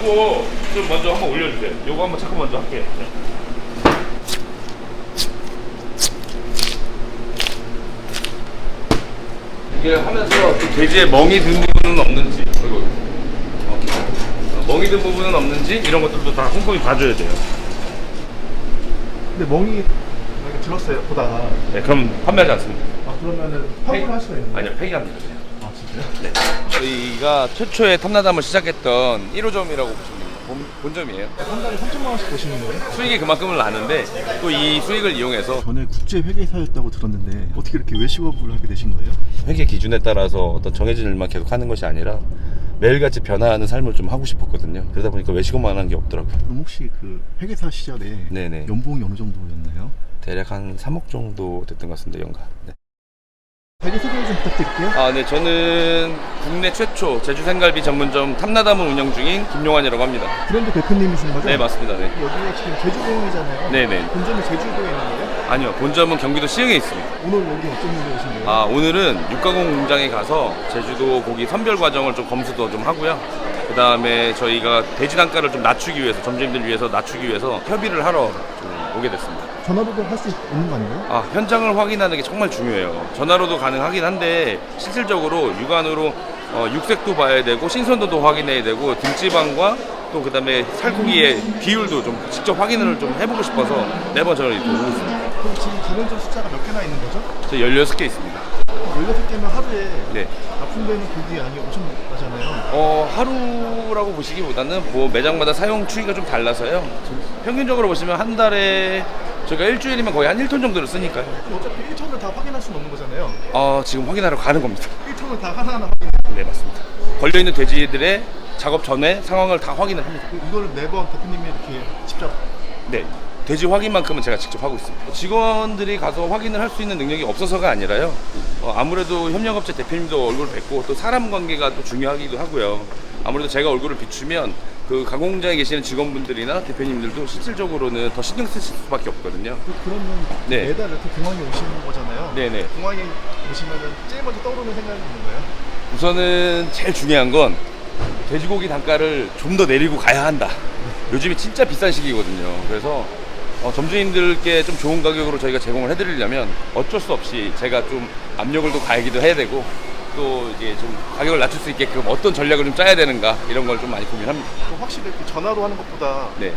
요거 좀 먼저 한번 올려주세요. 요거 한번 잠깐 먼저 할게요. 네. 이게 하면서 돼지에 멍이 든 부분은 없는지, 그리고 멍이 든 부분은 없는지 이런 것들도 다 꼼꼼히 봐줘야 돼요. 근데 멍이 이렇게 들었어요 보다가. 네, 그럼 판매하지 않습니다. 아 그러면은 환불할 수가 있는 거예요? 아니요, 폐기합니다. 아 진짜요? 네. 저희가 최초의 탐나담을 시작했던 1호점이라고 보시면 본점이에요. 한 달에 3천만 원씩 버시는 거예요? 수익이 그만큼은 나는데 또 이 수익을 이용해서 전에 국제 회계사였다고 들었는데 어떻게 이렇게 외식업을 하게 되신 거예요? 회계 기준에 따라서 어떤 정해진 일만 계속 하는 것이 아니라 매일같이 변화하는 삶을 좀 하고 싶었거든요. 그러다 보니까 외식업만 하는 게 없더라고요. 그럼 혹시 그 회계사 시절에 네네. 연봉이 어느 정도였나요? 대략 한 3억 정도 됐던 것 같습니다, 연간. 네. 자기 소개 좀 부탁드릴게요. 네, 저는 국내 최초 제주 생갈비 전문점 탐나담을 운영 중인 김용환이라고 합니다. 브랜드 대표님이신 거죠? 네, 맞습니다. 네. 여기가 지금 제주공이잖아요. 네네. 본점이 제주도에 있는 거예요? 아니요, 본점은 경기도 시흥에 있습니다. 오늘 여기 어떤 일로 오신 거예요? 오늘은 육가공 공장에 가서 제주도 고기 선별 과정을 좀 검수도 좀 하고요. 그 다음에 저희가 돼지 단가를 좀 낮추기 위해서, 점주님들 위해서 낮추기 위해서 협의를 하러 좀 오게 됐습니다. 전화로도 할 수 있는 거 아닌가요? 현장을 확인하는 게 정말 중요해요. 전화로도 가능하긴 한데 실질적으로 육안으로 육색도 봐야 되고 신선도도 확인해야 되고 등지방과 또 그 다음에 살코기의 비율도 좀 직접 확인을 좀 해보고 싶어서 매번 저를 이렇게 오고 있습니다. 그럼 지금 가맹점 숫자가 몇 개나 있는 거죠? 저 16개 있습니다. 16개면 하루에 네. 납품되는 고기 양이 엄청 많잖아요. 하루라고 보시기보다는 뭐 매장마다 사용 추이가 좀 달라서요. 평균적으로 보시면 한 달에 저희가 일주일이면 거의 한 1톤 정도를 쓰니까요. 어차피 1톤을 다 확인할 수는 없는 거잖아요. 지금 확인하러 가는 겁니다. 1톤을 다 하나하나 확인해요. 네, 맞습니다. 걸려있는 돼지들의 작업 전에 상황을 다 확인을 합니다. 이걸 매번 대표님이 이렇게 직접. 네. 돼지 확인만큼은 제가 직접 하고 있습니다. 직원들이 가서 확인을 할 수 있는 능력이 없어서가 아니라요. 아무래도 협력업체 대표님도 얼굴 뵙고 또 사람 관계가 또 중요하기도 하고요. 아무래도 제가 얼굴을 비추면 그 가공장에 계시는 직원분들이나 대표님들도 실질적으로는 더 신경 쓰실 수밖에 없거든요. 그러면 네. 매달 이렇게 공항에 오시는 거잖아요. 네네. 공항에 오시면 제일 먼저 떠오르는 생각이 있는가요? 우선은 제일 중요한 건 돼지고기 단가를 좀 더 내리고 가야 한다. 요즘이 진짜 비싼 시기거든요. 그래서 점주님들께 좀 좋은 가격으로 저희가 제공을 해드리려면 어쩔 수 없이 제가 좀 압력을 또 가하기도 해야 되고 또 이제 좀 가격을 낮출 수 있게끔 어떤 전략을 좀 짜야 되는가 이런 걸 좀 많이 고민합니다. 확실히 이렇게 전화로 하는 것보다 네.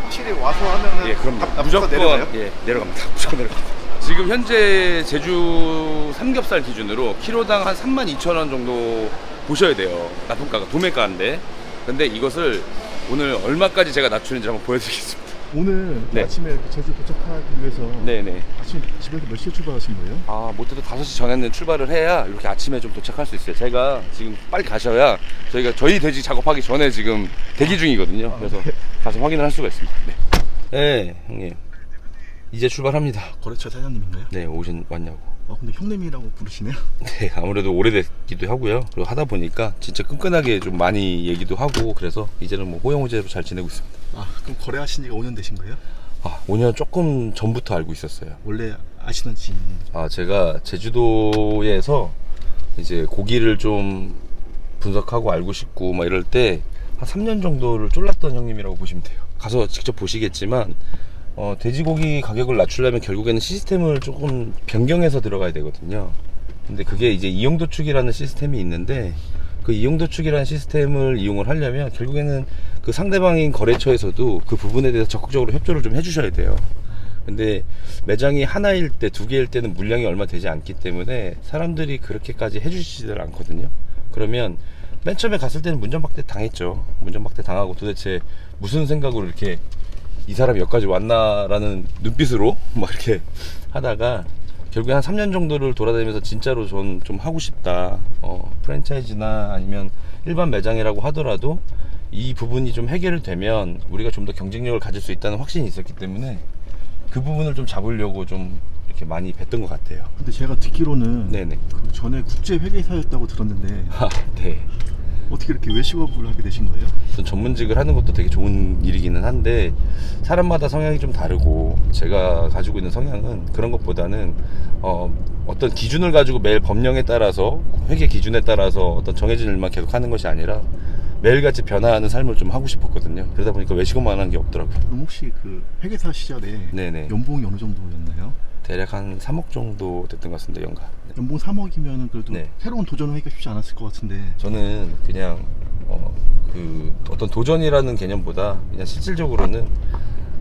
확실히 와서 하면은 예, 그럼요. 납부가 무조건 내려가요? 예, 내려갑니다. 무조건 내려갑니다. 지금 현재 제주 삼겹살 기준으로 키로당 한 32,000원 정도 보셔야 돼요. 납품가가 도매가인데. 근데 이것을 오늘 얼마까지 제가 낮추는지 한번 보여드리겠습니다. 오늘 네. 아침에 이렇게 제주 도착하기 위해서 네네. 아침 집에서 몇 시에 출발하신 거예요? 못해도 5시 전에는 출발을 해야 이렇게 아침에 좀 도착할 수 있어요. 제가 지금 빨리 가셔야 저희가 저희 돼지 작업하기 전에 지금 대기 중이거든요. 그래서 가서 확인을 할 수가 있습니다. 네. 네, 형님. 이제 출발합니다. 거래처 사장님인가요? 네, 왔냐고. 근데 형님이라고 부르시네요? 네, 아무래도 오래됐기도 하고요. 그리고 하다 보니까 진짜 끈끈하게 좀 많이 얘기도 하고 그래서 이제는 뭐 호영호제로 잘 지내고 있습니다. 그럼 거래하신 지가 5년 되신 거예요? 5년 조금 전부터 알고 있었어요. 원래 아시던 지인? 제가 제주도에서 이제 고기를 좀 분석하고 알고 싶고 막 이럴 때 한 3년 정도를 쫄랐던 형님이라고 보시면 돼요. 가서 직접 보시겠지만 돼지고기 가격을 낮추려면 결국에는 시스템을 조금 변경해서 들어가야 되거든요. 근데 그게 이제 이용도축이라는 시스템이 있는데 그 이용도축이라는 시스템을 이용을 하려면 결국에는 그 상대방인 거래처에서도 그 부분에 대해서 적극적으로 협조를 좀 해주셔야 돼요. 근데 매장이 하나일 때, 2개일 때는 물량이 얼마 되지 않기 때문에 사람들이 그렇게까지 해주시질 않거든요. 그러면 맨 처음에 갔을 때는 문전박대 당했죠. 문전박대 당하고 도대체 무슨 생각으로 이렇게 이 사람이 여기까지 왔나라는 눈빛으로 막 이렇게 하다가 결국에 한 3년 정도를 돌아다니면서 진짜로 전 좀 하고 싶다. 프랜차이즈나 아니면 일반 매장이라고 하더라도 이 부분이 좀 해결이 되면 우리가 좀 더 경쟁력을 가질 수 있다는 확신이 있었기 때문에 그 부분을 좀 잡으려고 좀 이렇게 많이 뵀던 것 같아요. 근데 제가 듣기로는 네네. 그 전에 국제 회계사였다고 들었는데 네. 어떻게 이렇게 외식업을 하게 되신 거예요? 전문직을 하는 것도 되게 좋은 일이기는 한데 사람마다 성향이 좀 다르고 제가 가지고 있는 성향은 그런 것보다는 어떤 기준을 가지고 매일 법령에 따라서 회계 기준에 따라서 어떤 정해진 일만 계속 하는 것이 아니라 매일같이 변화하는 삶을 좀 하고 싶었거든요. 그러다 보니까 외식업만 한 게 없더라고요. 그럼 혹시 그 회계사 시절에 네네. 연봉이 어느 정도였나요? 대략 한 3억 정도 됐던 것 같습니다, 연간. 연봉 3억이면은 그래도 네. 새로운 도전을 하기가 쉽지 않았을 것 같은데. 저는 그냥 그 어떤 도전이라는 개념보다 그냥 실질적으로는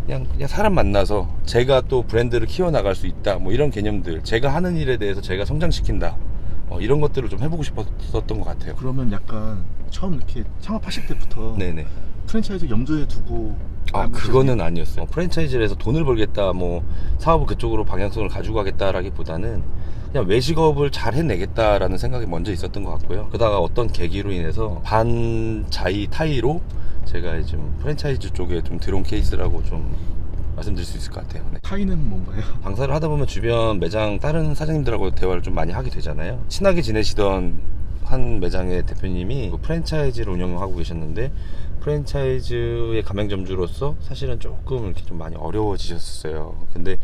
그냥 사람 만나서 제가 또 브랜드를 키워나갈 수 있다, 뭐 이런 개념들, 제가 하는 일에 대해서 제가 성장시킨다, 이런 것들을 좀 해보고 싶었던 것 같아요. 그러면 약간 처음 이렇게 창업하실 때부터 네네. 프랜차이즈 염두에 두고 그거는 아니었어요. 프랜차이즈를 해서 돈을 벌겠다, 뭐 사업을 그쪽으로 방향성을 가지고 가겠다라기보다는 그냥 외식업을 잘 해내겠다라는 생각이 먼저 있었던 것 같고요. 그러다가 어떤 계기로 인해서 반자의 타의로 제가 좀 프랜차이즈 쪽에 좀 들어온 케이스라고 좀 말씀드릴 수 있을 것 같아요. 네. 타이는 뭔가요? 방사를 하다 보면 주변 매장 다른 사장님들하고 대화를 좀 많이 하게 되잖아요. 친하게 지내시던 한 매장의 대표님이 프랜차이즈를 운영하고 계셨는데, 프랜차이즈의 가맹점주로서 사실은 조금 이렇게 좀 많이 어려워지셨어요. 근데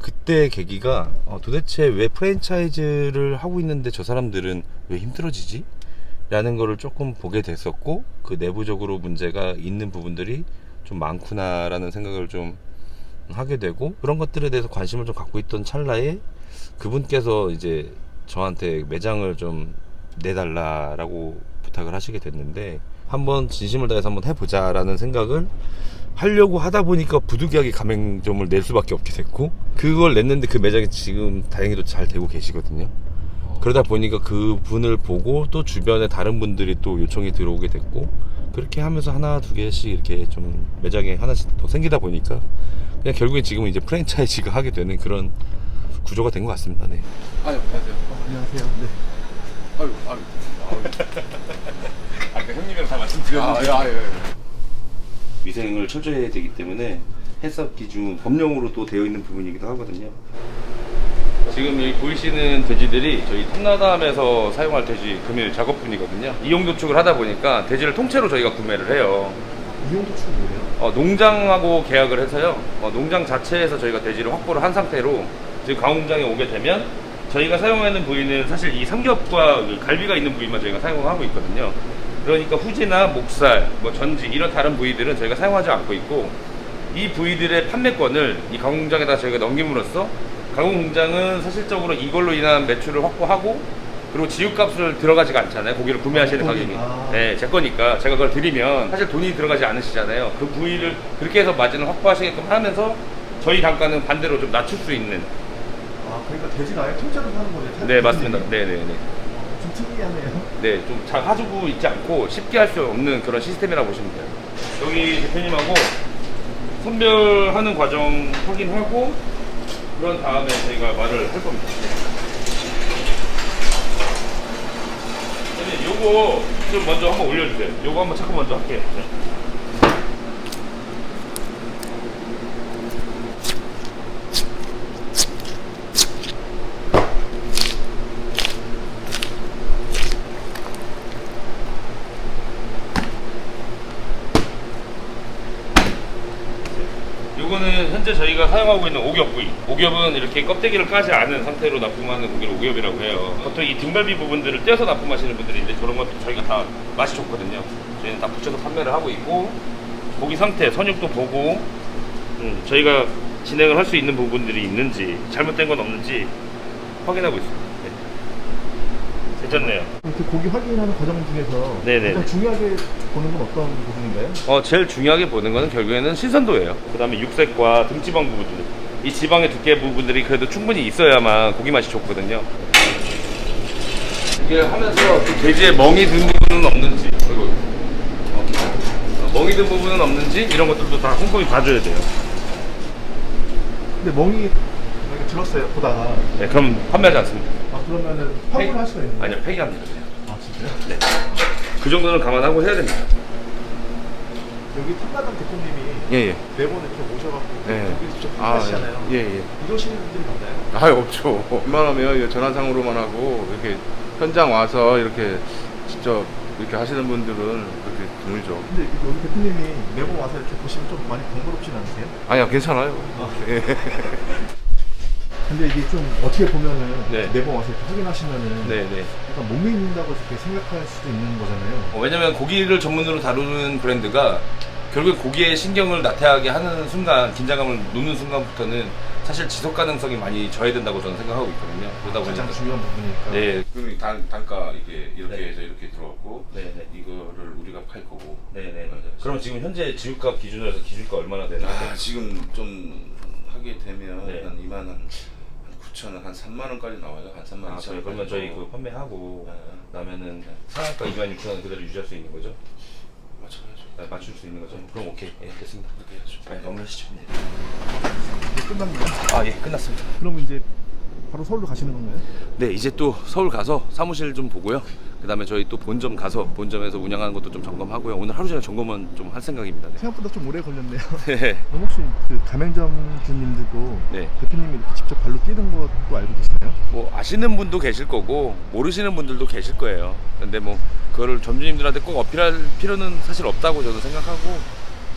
그때 계기가 도대체 왜 프랜차이즈를 하고 있는데 저 사람들은 왜 힘들어지지? 라는 거를 조금 보게 됐었고, 그 내부적으로 문제가 있는 부분들이 좀 많구나라는 생각을 좀 하게 되고, 그런 것들에 대해서 관심을 좀 갖고 있던 찰나에 그분께서 이제 저한테 매장을 좀 내달라라고 부탁을 하시게 됐는데, 한번 진심을 다해서 한번 해보자라는 생각을 하려고 하다 보니까 부득이하게 가맹점을 낼 수밖에 없게 됐고, 그걸 냈는데 그 매장이 지금 다행히도 잘 되고 계시거든요. 그러다 보니까 그 분을 보고 또 주변에 다른 분들이 또 요청이 들어오게 됐고, 그렇게 하면서 하나 두 개씩 이렇게 좀 매장에 하나씩 더 생기다 보니까 그냥 결국엔 지금은 이제 프랜차이즈가 하게 되는 그런 구조가 된 것 같습니다. 네. 안녕하세요. 안녕하세요. 네. 아유. 아까 형님이랑 다 아, 말씀드렸는데 예. 위생을 철저히 해야 되기 때문에 해썹 기준 법령으로 또 되어 있는 부분이기도 하거든요. 지금 여기 보이시는 돼지들이 저희 탐나담에서 사용할 돼지 금일 작업분이거든요. 이용 도축을 하다 보니까 돼지를 통째로 저희가 구매를 해요. 이용 도축은 뭐예요? 농장하고 계약을 해서요. 농장 자체에서 저희가 돼지를 확보를 한 상태로 지금 가공장에 오게 되면 저희가 사용하는 부위는 사실 이 삼겹과 갈비가 있는 부위만 저희가 사용하고 있거든요. 그러니까 후지나 목살, 뭐 전지 이런 다른 부위들은 저희가 사용하지 않고 있고, 이 부위들의 판매권을 이 가공장에다 저희가 넘김으로써 가공공장은 사실적으로 이걸로 인한 매출을 확보하고, 그리고 지육값을 들어가지가 않잖아요. 고기를 구매하시는 가격이. 네, 제 거니까 제가 그걸 드리면 사실 돈이 들어가지 않으시잖아요. 그 부위를 그렇게 해서 마진을 확보하시게끔 하면서 저희 단가는 반대로 좀 낮출 수 있는. 그러니까 돼지가 아예 통째로 사는 거예요? 네, 맞습니다. 네네네. 좀 특이하네요. 네, 좀 잘 가지고 있지 않고 쉽게 할 수 없는 그런 시스템이라고 보시면 돼요. 여기 대표님하고 선별하는 과정 확인하고 그런 다음에 저희가 말을 할 겁니다. 대표님, 요거 좀 먼저 한번 올려주세요. 요거 한번 잠깐 먼저 할게요. 네. 요거는 현재 저희가 사용하고 있는 오겹 부위. 오겹은 이렇게 껍데기를 까지 않은 상태로 납품하는 고기를 오겹이라고 해요. 보통 이 등갈비 부분들을 떼서 납품하시는 분들이 있는데, 그런 것도 저희가 다 맛이 좋거든요. 저희는 다 붙여서 판매를 하고 있고, 고기 상태, 선육도 보고, 저희가 진행을 할 수 있는 부분들이 있는지, 잘못된 건 없는지 확인하고 있습니다. 네. 괜찮네요. 이렇게 고기 확인하는 과정 중에서 네네. 가장 중요하게 보는 건 어떤 부분인가요? 제일 중요하게 보는 거는 결국에는 신선도예요. 그 다음에 육색과 등지방 부분들, 이 지방의 두께 부분들이 그래도 충분히 있어야만 고기 맛이 좋거든요. 이게 하면서 돼지에 멍이 든 부분은 없는지, 그리고 멍이 든 부분은 없는지, 이런 것들도 다 꼼꼼히 봐줘야 돼요. 근데 멍이 이렇게 들었어요, 보다가. 네, 그럼 판매하지 않습니다. 그러면은 환불 할 수가 있는 거예요? 아니요, 폐기합니다. 그냥. 진짜요? 네. 그 정도는 감안하고 해야 됩니다. 여기 탐나담 대표님이 예. 매번 이렇게 모셔갖고 예. 고기 직접 판매하시잖아요. 예. 이러시는 분들이 많나요? 아유, 없죠. 웬만하면 전화상으로만 하고, 이렇게 현장 와서 이렇게 직접 이렇게 하시는 분들은 그렇게 드물죠. 근데 여기 대표님이 매번 와서 이렇게 보시면 좀 많이 번거롭진 않으세요? 아니요, 괜찮아요. 예. 근데 이게 좀 어떻게 보면은 네. 매번 와서 이렇게 확인하시면은 네네. 약간 못 믿는다고 이렇게 생각할 수도 있는 거잖아요. 왜냐면 고기를 전문으로 다루는 브랜드가 결국 고기에 신경을 나태하게 하는 순간, 긴장감을 놓는 순간부터는 사실 지속 가능성이 많이 저해된다고 저는 생각하고 있거든요. 그러다 보니까 가장 중요한 부분이니까. 네. 그럼 단가 이게 이렇게 네. 해서 이렇게 들어갔고 네네. 이거를 우리가 팔 거고. 네네. 그럼 지금 현재 지급값 기준으로 해서 기준가 얼마나 되나요? 지금 좀 하게 되면 네. 한 2만 한 9천 원, 한 3만 원까지 나와요. 한 3만 2천 원. 그러면 저희 그 판매하고 네. 나면은 상한가 26,000원 그대로 유지할 수 있는 거죠? 맞춰야죠. 네, 맞출 수 있는 거죠? 그럼 오케이. 예, 됐습니다. 그렇게 해야죠. 네, 마무리하시죠. 이제 끝났나요? 아, 예, 끝났습니다. 그러면 이제 바로 서울로 가시는 건가요? 네, 이제 또 서울 가서 사무실 좀 보고요. 그 다음에 저희 또 본점 가서 본점에서 운영하는 것도 좀 점검하고요. 오늘 하루 종일 점검은 좀 할 생각입니다. 네. 생각보다 좀 오래 걸렸네요. 네. 그럼 혹시 그 가맹점주님들도 네. 대표님이 이렇게 직접 발로 뛰는 것도 알고 계시나요? 뭐 아시는 분도 계실 거고 모르시는 분들도 계실 거예요. 근데 뭐 그거를 점주님들한테 꼭 어필할 필요는 사실 없다고 저는 생각하고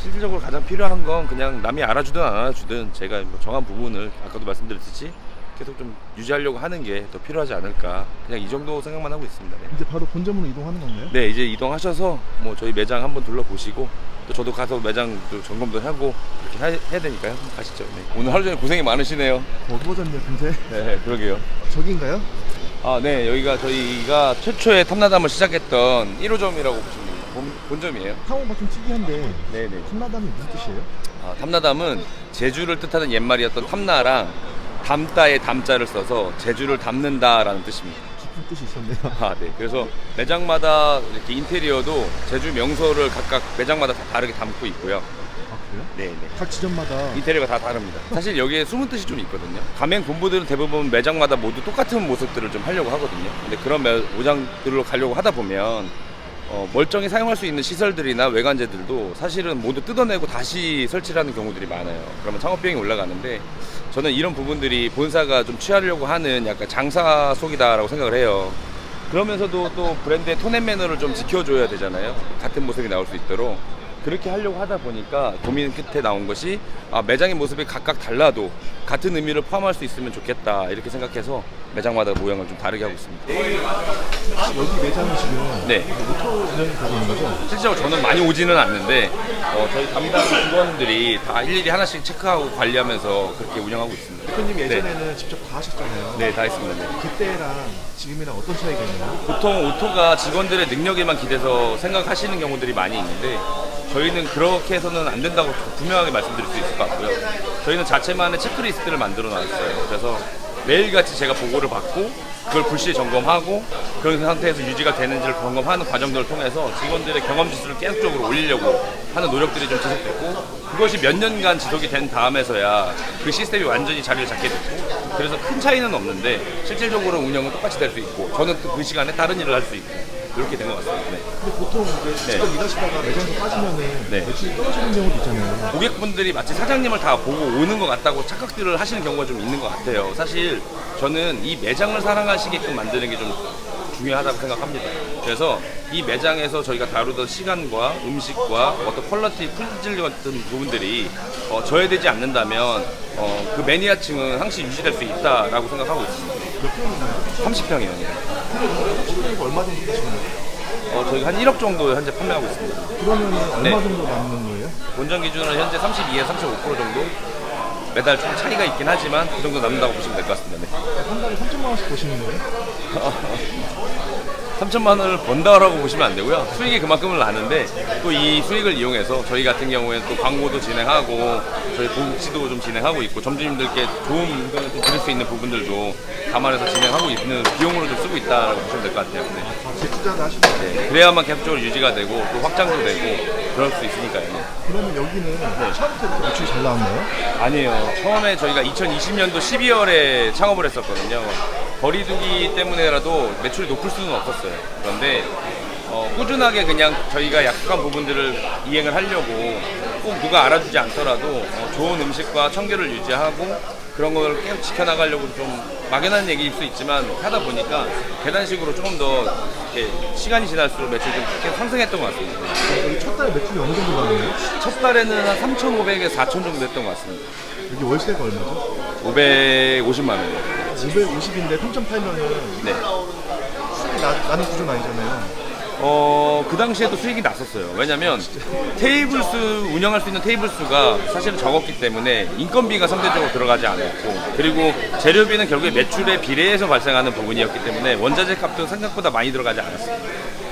실질적으로 가장 필요한 건 그냥 남이 알아주든 안 알아주든 제가 뭐 정한 부분을 아까도 말씀드렸듯이 계속 좀 유지하려고 하는 게 더 필요하지 않을까, 그냥 이 정도 생각만 하고 있습니다. 네. 이제 바로 본점으로 이동하는 건가요? 네, 이제 이동하셔서 뭐 저희 매장 한번 둘러보시고 또 저도 가서 매장 또 점검도 하고 이렇게 해야 되니까요. 가시죠. 네. 오늘 하루 종일 고생이 많으시네요. 어두워졌네요, 금세. 네, 그러게요. 저기인가요? 아, 네, 여기가 저희가 최초의 탐나담을 시작했던 1호점이라고 보시면 됩니다. 본점이에요. 상호가 좀 특이한데 네네. 탐나담이 무슨 뜻이에요? 아, 탐나담은 제주를 뜻하는 옛말이었던 탐나랑 담다의 담자를 써서 제주를 담는다라는 뜻입니다. 깊은 뜻이 있었네요. 아, 네. 그래서 매장마다 이렇게 인테리어도 제주 명소를 각각 매장마다 다 다르게 담고 있고요. 아 그래요? 네네. 각 지점마다 인테리어가 다 다릅니다. 사실 여기에 숨은 뜻이 좀 있거든요. 가맹 본부들은 대부분 매장마다 모두 똑같은 모습들을 좀 하려고 하거든요. 근데 그런 매장들로 가려고 하다 보면 멀쩡히 사용할 수 있는 시설들이나 외관재들도 사실은 모두 뜯어내고 다시 설치를 하는 경우들이 많아요. 그러면 창업비용이 올라가는데 저는 이런 부분들이 본사가 좀 취하려고 하는 약간 장사 속이다라고 생각을 해요. 그러면서도 또 브랜드의 톤앤 매너를 좀 지켜줘야 되잖아요. 같은 모습이 나올 수 있도록. 그렇게 하려고 하다 보니까 고민 끝에 나온 것이 매장의 모습이 각각 달라도 같은 의미를 포함할 수 있으면 좋겠다 이렇게 생각해서 매장마다 모양을 좀 다르게 하고 있습니다. 여기 매장이 지금 네. 오토 운영이 되고 있는 거죠? 실제로 저는 많이 오지는 않는데 저희 담당 직원들이 다 일일이 하나씩 체크하고 관리하면서 그렇게 운영하고 있습니다. 대표님 예전에는 직접 다 하셨잖아요. 네, 다 했습니다. 네. 그때랑 지금이랑 어떤 차이가 있나요? 보통 오토가 직원들의 능력에만 기대서 생각하시는 경우들이 많이 있는데 저희는 그렇게 해서는 안 된다고 분명하게 말씀드릴 수 있을 것 같고요. 저희는 자체만의 체크리스트를 만들어 놨어요. 그래서 매일같이 제가 보고를 받고 그걸 불시에 점검하고 그런 상태에서 유지가 되는지를 점검하는 과정들을 통해서 직원들의 경험 지수를 계속적으로 올리려고 하는 노력들이 좀 지속됐고 그것이 몇 년간 지속이 된 다음에서야 그 시스템이 완전히 자리를 잡게 됐고 그래서 큰 차이는 없는데 실질적으로 운영은 똑같이 될 수 있고 저는 또 그 시간에 다른 일을 할 수 있고 이렇게 된 것 같습니다. 네. 근데 보통 이제 직접 일하시다가 매장에서 빠지면은 네. 매출이 떨어지는 경우도 있잖아요. 고객분들이 마치 사장님을 다 보고 오는 것 같다고 착각들을 하시는 경우가 좀 있는 것 같아요. 사실 저는 이 매장을 사랑하시게끔 만드는 게 좀 중요하다고 생각합니다. 그래서 이 매장에서 저희가 다루던 시간과 음식과 어떤 퀄리티, 품질 같은 부분들이 저해되지 않는다면 그 매니아층은 항상 유지될 수 있다라고 생각하고 있습니다. 몇 평인가요? 30평이요. 이거 얼마 정도 되시는 거예요? 저희가 한 1억 정도 현재 판매하고 있습니다. 그러면 얼마 네. 정도 남는 거예요? 본점 기준으로 현재 32에서 35% 정도 매달 좀 차이가 있긴 하지만 그 정도 남는다고 보시면 될 것 같습니다. 네. 한 달에 3천만 원씩 버시는 거예요? 3천만 원을 번다라고 보시면 안 되고요. 수익이 그만큼은 나는데 또 이 수익을 이용해서 저희 같은 경우에는 또 광고도 진행하고 저희 복지도 좀 진행하고 있고 점주님들께 좋은 물건을 또 드릴 수 있는 부분들도 감안해서 진행하고 있는 비용으로 좀 쓰고 있다라고 보시면 될 것 같아요. 네. 재투자도 하시는 거예요? 네. 그래야만 계속적으로 유지가 되고 또 확장도 되고 그럴 수 있으니까요. 그러면 여기는 처음부터 이렇게 매출이 잘 나왔나요? 아니에요. 처음에 저희가 2020년도 12월에 창업을 했었거든요. 거리두기 때문에라도 매출이 높을 수는 없었어요. 그런데 꾸준하게 그냥 저희가 약속한 부분들을 이행을 하려고 꼭 누가 알아주지 않더라도 좋은 음식과 청결을 유지하고 그런 걸 계속 지켜나가려고 좀 막연한 얘기일 수 있지만 하다 보니까 계단식으로 조금 더 이렇게 시간이 지날수록 매출이 좀 계속 상승했던 것 같습니다. 여기 첫 달 매출이 어느 정도 나오나요? 첫 달에는 한 3,500에서 4,000 정도 했던 것 같습니다. 여기 월세가 얼마죠? 550만 원이요. 550인데 3.8면은 네. 수익이 나는 구조는 아니잖아요. 그 당시에도 수익이 났었어요. 왜냐면 테이블 수, 운영할 수 있는 테이블 수가 사실은 적었기 때문에 인건비가 상대적으로 들어가지 않았고, 그리고 재료비는 결국에 매출에 비례해서 발생하는 부분이었기 때문에 원자재 값도 생각보다 많이 들어가지 않았어요.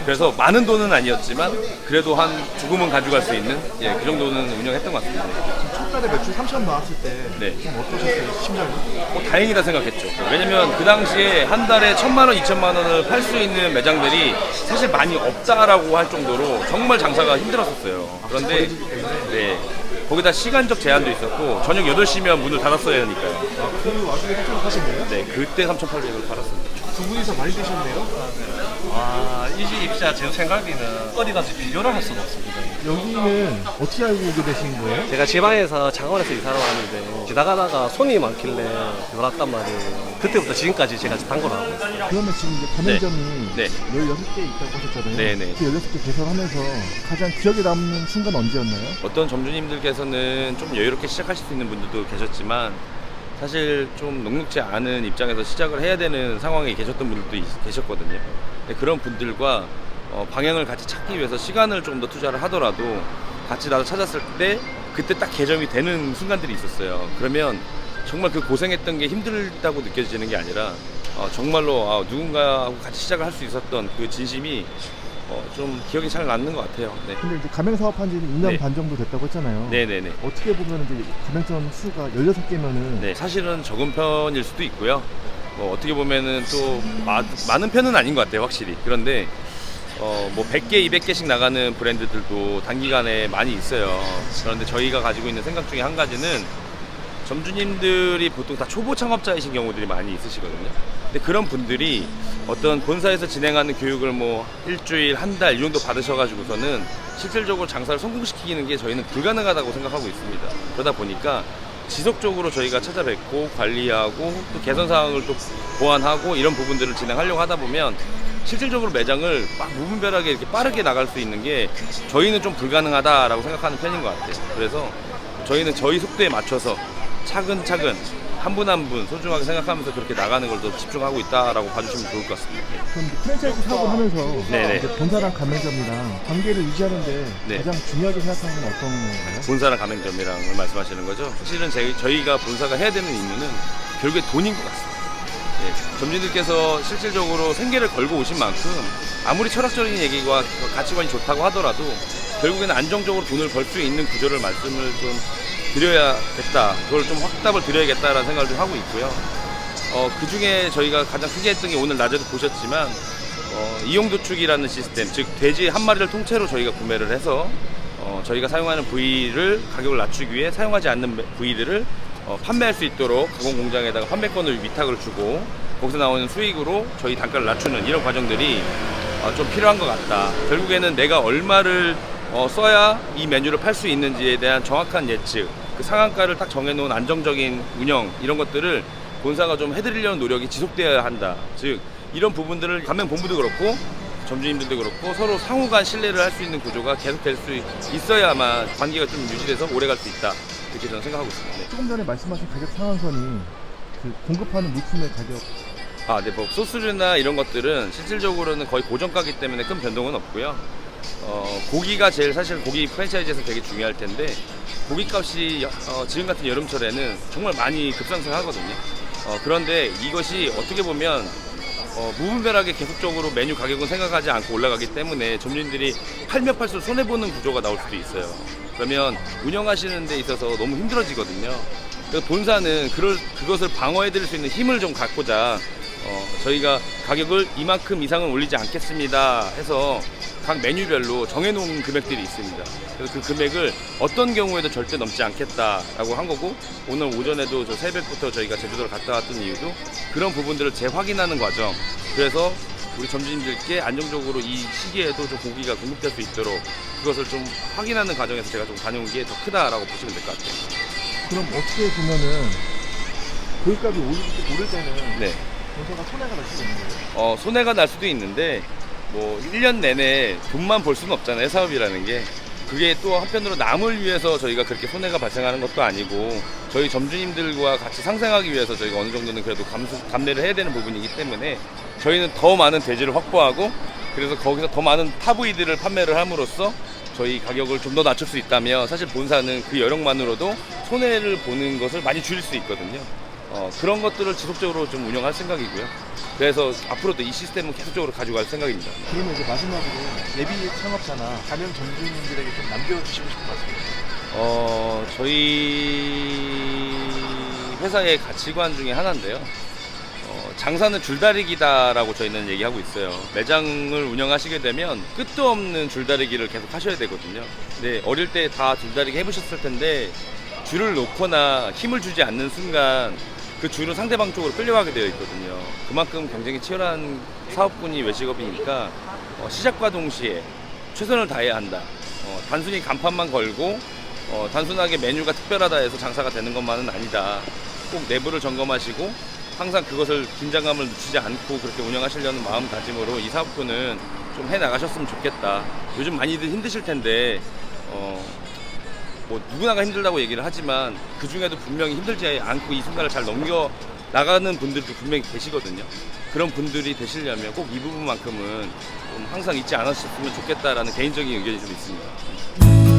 그래서 많은 돈은 아니었지만 그래도 한 조금은 가져갈 수 있는, 예, 그 정도는 운영했던 것 같습니다. 첫 달에 매출 3천 나왔을 때 좀 네. 어떠셨어요? 심장이? 다행이다 생각했죠. 왜냐면 그 당시에 한 달에 1,000만 원, 2,000만 원을 팔 수 있는 매장들이 사실 많이 없다라고 할 정도로 정말 장사가 힘들었었어요. 그런데 네, 거기다 시간적 제한도 있었고 저녁 8시면 문을 닫았어야 하니까요. 그 와중에 3천 하신 거예요? 네, 그때 3,800을 팔았습니다. 두 분이서 많이 드셨네요? 이 집 진짜 제 생각에는 어디 가서 비교를 할 수가 없습니다. 여기는 어떻게 알고 오게 되신 거예요? 제가 지방에서 창원에서 이사를 왔는데 지나가다가 손이 많길래 들어왔단 말이에요. 그때부터 지금까지 제가 단골을 하고 있어요. 그러면 지금 이제 가맹점이 네. 16개 있다고 하셨잖아요. 네네. 그 16개 개설하면서 가장 기억에 남는 순간 언제였나요? 어떤 점주님들께서는 좀 여유롭게 시작하실 수 있는 분들도 계셨지만 사실 좀 녹록지 않은 입장에서 시작을 해야 되는 상황에 계셨던 분들도 계셨거든요. 근데 그런 분들과 방향을 같이 찾기 위해서 시간을 좀 더 투자를 하더라도 같이 나서 찾았을 때 그때 딱 개점이 되는 순간들이 있었어요. 그러면 정말 그 고생했던 게 힘들다고 느껴지는 게 아니라 정말로 누군가하고 같이 시작을 할 수 있었던 그 진심이 좀 기억이 잘 남는 것 같아요. 네. 근데 이제 가맹 사업한 지는 2년 네. 반 정도 됐다고 했잖아요. 네네네. 어떻게 보면 이제 가맹점 수가 16개면은 네, 사실은 적은 편일 수도 있고요. 어떻게 보면은 또 많은 편은 아닌 것 같아요, 확실히. 그런데 뭐 100개, 200개씩 나가는 브랜드들도 단기간에 많이 있어요. 그런데 저희가 가지고 있는 생각 중에 한 가지는 점주님들이 보통 다 초보 창업자이신 경우들이 많이 있으시거든요. 근데 그런 분들이 어떤 본사에서 진행하는 교육을 뭐 일주일, 한 달 이 정도 받으셔가지고서는 실질적으로 장사를 성공시키는 게 저희는 불가능하다고 생각하고 있습니다. 그러다 보니까 지속적으로 저희가 찾아뵙고 관리하고 또 개선 사항을 또 보완하고 이런 부분들을 진행하려고 하다 보면 실질적으로 매장을 막 무분별하게 이렇게 빠르게 나갈 수 있는 게 저희는 좀 불가능하다라고 생각하는 편인 것 같아요. 그래서 저희는 저희 속도에 맞춰서 차근차근 한 분 한 분 소중하게 생각하면서 그렇게 나가는 걸 더 집중하고 있다라고 봐주시면 좋을 것 같습니다. 그럼 이제 프랜차이즈 사업을 하면서 네네. 이제 본사랑 가맹점이랑 관계를 유지하는데 네. 가장 중요하게 생각하는 건 어떤 건가요? 본사랑 가맹점이랑 말씀하시는 거죠? 사실은 저희가 본사가 해야 되는 이유는 결국에 돈인 것 같습니다. 예, 점주님들께서 실질적으로 생계를 걸고 오신 만큼 아무리 철학적인 얘기와 가치관이 좋다고 하더라도 결국에는 안정적으로 돈을 벌 수 있는 구조를 말씀을 좀 드려야겠다. 그걸 좀 확답을 드려야겠다라는 생각을 좀 하고 있고요. 그 중에 저희가 가장 크게 했던 게 오늘 낮에도 보셨지만 이용도축이라는 시스템, 즉 돼지 한 마리를 통째로 저희가 구매를 해서 저희가 사용하는 부위를 가격을 낮추기 위해 사용하지 않는 부위들을 판매할 수 있도록 가공 공장에다가 판매권을 위탁을 주고 거기서 나오는 수익으로 저희 단가를 낮추는 이런 과정들이 좀 필요한 것 같다. 결국에는 내가 얼마를 써야 이 메뉴를 팔 수 있는지에 대한 정확한 예측, 그 상한가를 딱 정해놓은 안정적인 운영 이런 것들을 본사가 좀 해드리려는 노력이 지속되어야 한다. 즉 이런 부분들을 가맹본부도 그렇고 점주님들도 그렇고 서로 상호간 신뢰를 할 수 있는 구조가 계속될 수 있어야만 관계가 좀 유지돼서 오래 갈 수 있다. 이렇게 저는 생각하고 있습니다. 네. 조금 전에 말씀하신 가격 상한선이 그 공급하는 물품의 가격 네, 뭐 소스류나 이런 것들은 실질적으로는 거의 고정가기 때문에 큰 변동은 없고요. 고기가 제일 사실 고기 프랜차이즈에서 되게 중요할 텐데 고기값이 지금 같은 여름철에는 정말 많이 급상승하거든요. 그런데 이것이 어떻게 보면 무분별하게 계속적으로 메뉴 가격은 생각하지 않고 올라가기 때문에 점주님들이 팔면 팔수록 손해보는 구조가 나올 수도 있어요. 그러면 운영하시는 데 있어서 너무 힘들어지거든요. 그래서 본사는 그것을 방어해드릴 수 있는 힘을 좀 갖고자 저희가 가격을 이만큼 이상은 올리지 않겠습니다 해서 각 메뉴별로 정해놓은 금액들이 있습니다. 그래서 그 금액을 어떤 경우에도 절대 넘지 않겠다라고 한 거고 오늘 오전에도 저 새벽부터 저희가 제주도를 갔다 왔던 이유도 그런 부분들을 재확인하는 과정. 그래서 우리 점주님들께 안정적으로 이 시기에도 좀 고기가 공급될 수 있도록 그것을 좀 확인하는 과정에서 제가 좀 다녀온 게 더 크다라고 보시면 될 것 같아요. 그럼 어떻게 보면은 고기값이 오를 때는 네. 본사가 손해가 날 수도 있는 거예요? 손해가 날 수도 있는데 뭐 1년 내내 돈만 벌 수는 없잖아요, 사업이라는 게. 그게 또 한편으로 남을 위해서 저희가 그렇게 손해가 발생하는 것도 아니고 저희 점주님들과 같이 상생하기 위해서 저희가 어느 정도는 그래도 감내를 해야 되는 부분이기 때문에 저희는 더 많은 대지를 확보하고 그래서 거기서 더 많은 파브이드를 판매를 함으로써 저희 가격을 좀 더 낮출 수 있다면 사실 본사는 그 여력만으로도 손해를 보는 것을 많이 줄일 수 있거든요. 그런 것들을 지속적으로 좀 운영할 생각이고요. 그래서 앞으로도 이 시스템은 계속적으로 가져갈 생각입니다. 그러면 이제 마지막으로 예비 창업자나 가맹 점주님들에게 좀 남겨주시고 싶은 말씀. 저희 회사의 가치관 중에 하나인데요. 장사는 줄다리기다라고 저희는 얘기하고 있어요. 매장을 운영하시게 되면 끝도 없는 줄다리기를 계속 하셔야 되거든요. 근데 어릴 때 다 줄다리기 해보셨을 텐데 줄을 놓거나 힘을 주지 않는 순간 그 줄은 상대방 쪽으로 끌려가게 되어 있거든요. 그만큼 경쟁이 치열한 사업군이 외식업이니까 시작과 동시에 최선을 다해야 한다. 단순히 간판만 걸고 단순하게 메뉴가 특별하다 해서 장사가 되는 것만은 아니다. 꼭 내부를 점검하시고 항상 그것을 긴장감을 늦추지 않고 그렇게 운영하시려는 마음가짐으로 이 사업군은 좀 해나가셨으면 좋겠다. 요즘 많이들 힘드실 텐데 뭐 누구나가 힘들다고 얘기를 하지만 그 중에도 분명히 힘들지 않고 이 순간을 잘 넘겨 나가는 분들도 분명히 계시거든요. 그런 분들이 되시려면 꼭 이 부분만큼은 좀 항상 잊지 않으셨으면 좋겠다라는 개인적인 의견이 좀 있습니다.